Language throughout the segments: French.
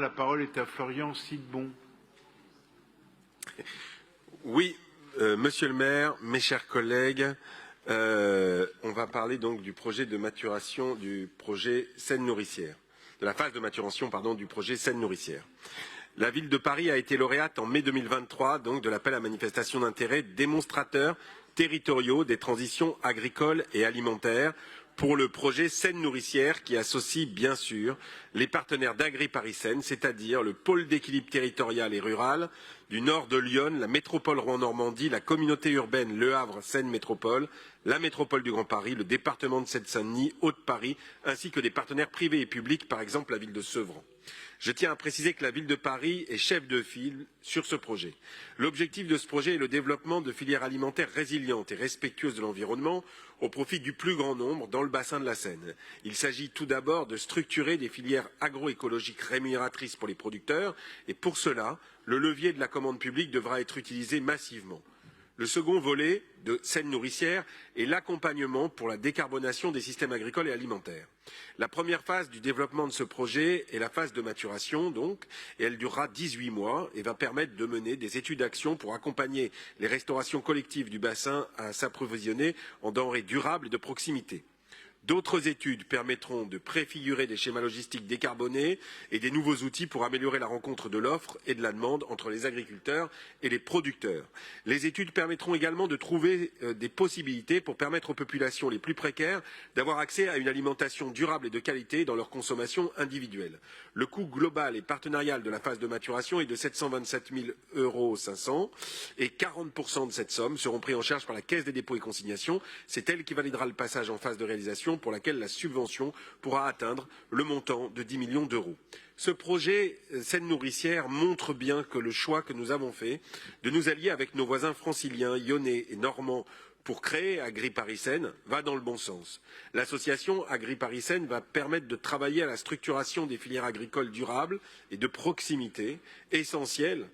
La parole est à Florian Sidbon. Oui, monsieur le maire, mes chers collègues, on va parler donc du projet de maturation du projet Seine nourricière, de la phase de maturation, pardon, du projet Seine nourricière. La ville de Paris a été lauréate en mai 2023 donc de l'appel à manifestation d'intérêt démonstrateurs territoriaux des transitions agricoles et alimentaires pour le projet Seine nourricière qui associe bien sûr les partenaires d'Agri-Paris-Seine, c'est-à-dire le pôle d'équilibre territorial et rural du nord de Lyon, la métropole Rouen-Normandie, la communauté urbaine Le Havre-Seine Métropole, la métropole du Grand Paris, le département de Seine-Saint-Denis, Haute-Paris, ainsi que des partenaires privés et publics, par exemple la ville de Sevran. Je tiens à préciser que la ville de Paris est chef de file sur ce projet. L'objectif de ce projet est le développement de filières alimentaires résilientes et respectueuses de l'environnement au profit du plus grand nombre dans le bassin de la Seine. Il s'agit tout d'abord de structurer des filières agroécologiques rémunératrices pour les producteurs et pour cela, le levier de la commande publique devra être utilisé massivement. Le second volet de Seine nourricière est l'accompagnement pour la décarbonation des systèmes agricoles et alimentaires. La première phase du développement de ce projet est la phase de maturation, donc, et elle durera 18 mois et va permettre de mener des études d'action pour accompagner les restaurations collectives du bassin à s'approvisionner en denrées durables et de proximité. D'autres études permettront de préfigurer des schémas logistiques décarbonés et des nouveaux outils pour améliorer la rencontre de l'offre et de la demande entre les agriculteurs et les producteurs. Les études permettront également de trouver des possibilités pour permettre aux populations les plus précaires d'avoir accès à une alimentation durable et de qualité dans leur consommation individuelle. Le coût global et partenarial de la phase de maturation est de 727 500 € et 40% de cette somme seront pris en charge par la Caisse des dépôts et consignations. C'est elle qui validera le passage en phase de réalisation pour laquelle la subvention pourra atteindre le montant de 10 millions d'euros. Ce projet Seine nourricière montre bien que le choix que nous avons fait de nous allier avec nos voisins franciliens, lyonnais et normands pour créer Agri-Paris-Seine va dans le bon sens. L'association Agri-Paris-Seine va permettre de travailler à la structuration des filières agricoles durables et de proximité, essentielles,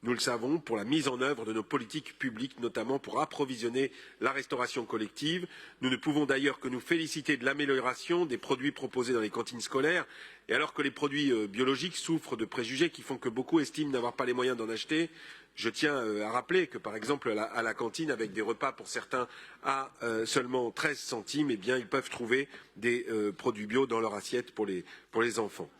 nous le savons, pour la mise en œuvre de nos politiques publiques, notamment pour approvisionner la restauration collective. Nous ne pouvons d'ailleurs que nous féliciter de l'amélioration des produits proposés dans les cantines scolaires. Et alors que les produits biologiques souffrent de préjugés qui font que beaucoup estiment n'avoir pas les moyens d'en acheter, je tiens à rappeler que, par exemple, à la cantine, avec des repas pour certains à seulement 13 centimes, eh bien, ils peuvent trouver des produits bio dans leur assiette pour les enfants.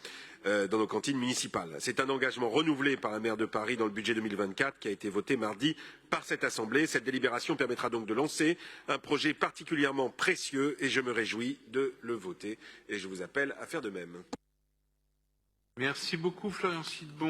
Dans nos cantines municipales. C'est un engagement renouvelé par la maire de Paris dans le budget 2024 qui a été voté mardi par cette Assemblée. Cette délibération permettra donc de lancer un projet particulièrement précieux et je me réjouis de le voter et je vous appelle à faire de même. Merci beaucoup Florian Sidbon.